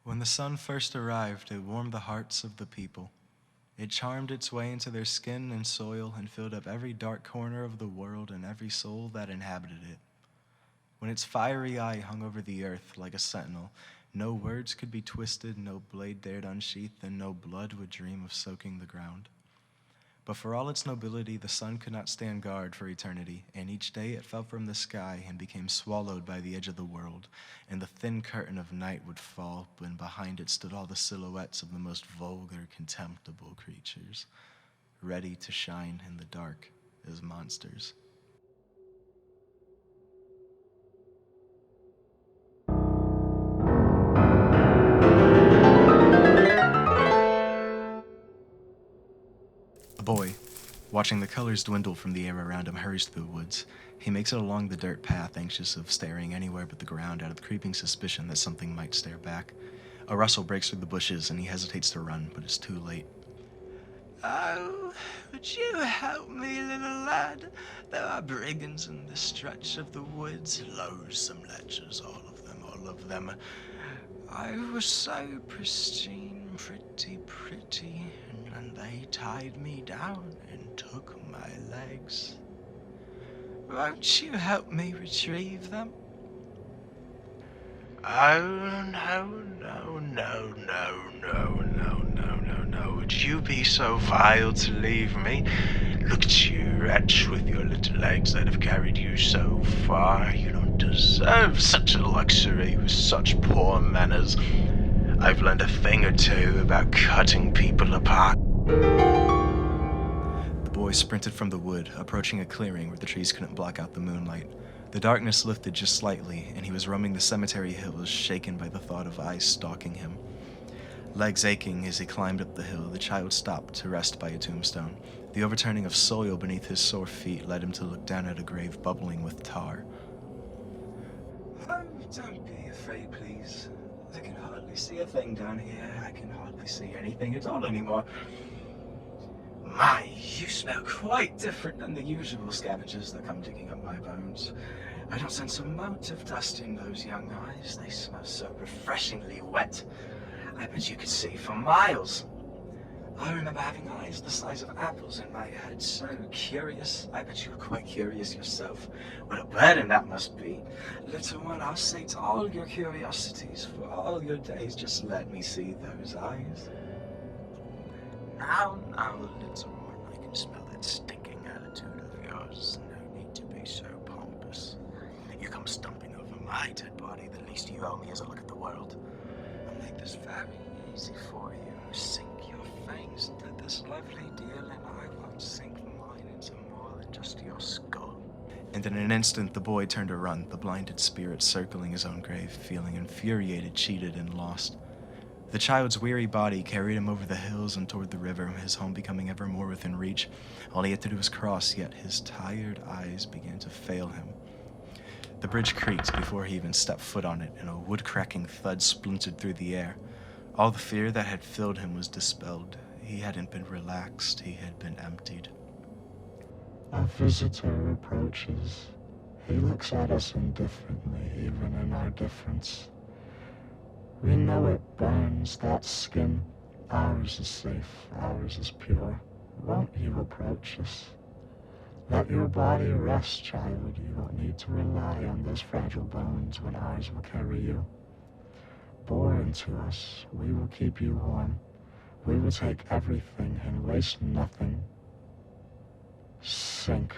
When the sun first arrived, it warmed the hearts of the people. It charmed its way into their skin and soil and filled up every dark corner of the world and every soul that inhabited it. When its fiery eye hung over the earth like a sentinel, no words could be twisted, no blade dared unsheath, and no blood would dream of soaking the ground. But for all its nobility, the sun could not stand guard for eternity, and each day it fell from the sky and became swallowed by the edge of the world, and the thin curtain of night would fall, when behind it stood all the silhouettes of the most vulgar, contemptible creatures, ready to shine in the dark as monsters. The boy, watching the colors dwindle from the air around him, hurries through the woods. He makes it along the dirt path, anxious of staring anywhere but the ground out of the creeping suspicion that something might stare back. A rustle breaks through the bushes, and he hesitates to run, but it's too late. Oh, would you help me, little lad? There are brigands in this stretch of the woods, loathsome lechers, all of them. I was so pristine, pretty, and they tied me down and took my legs. Won't you help me retrieve them? Oh, no. Would you be so vile to leave me? Look at you, wretch, with your little legs that have carried you so far. You don't deserve such a luxury with such poor manners. I've learned a thing or two about cutting people apart. The boy sprinted from the wood, approaching a clearing where the trees couldn't block out the moonlight. The darkness lifted just slightly, and he was roaming the cemetery hills, shaken by the thought of eyes stalking him. Legs aching as he climbed up the hill, the child stopped to rest by a tombstone. The overturning of soil beneath his sore feet led him to look down at a grave bubbling with tar. Oh, don't be afraid, please. I can hardly see a thing down here. I can hardly see anything at all anymore. My, you smell quite different than the usual scavengers that come digging up my bones. I don't sense a mote of dust in those young eyes. They smell so refreshingly wet. I bet you could see for miles. I remember having eyes the size of apples in my head. So curious. I bet you were quite curious yourself. What a burden that must be. Little one, I'll sate all your curiosities for all your days. Just let me see those eyes. Now, little one, I can smell that stinking attitude of yours. No need to be so pompous. You come stumping over my dead body. The least you owe me is a look at the world. I'll make this very easy for you. Sink your fangs into this lovely deal, and I won't sink mine into more than just your skull. And in an instant, the boy turned to run, the blinded spirit circling his own grave, feeling infuriated, cheated, and lost. The child's weary body carried him over the hills and toward the river, his home becoming ever more within reach. All he had to do was cross, yet his tired eyes began to fail him. The bridge creaked before he even stepped foot on it, and a wood-cracking thud splintered through the air. All the fear that had filled him was dispelled. He hadn't been relaxed, he had been emptied. A visitor approaches. He looks at us indifferently, even in our difference. We know it burns, that skin. Ours is safe, ours is pure. Won't you approach us? Let your body rest, child. You don't need to rely on those fragile bones when ours will carry you. Bore into us, we will keep you warm. We will take everything and waste nothing. Sink.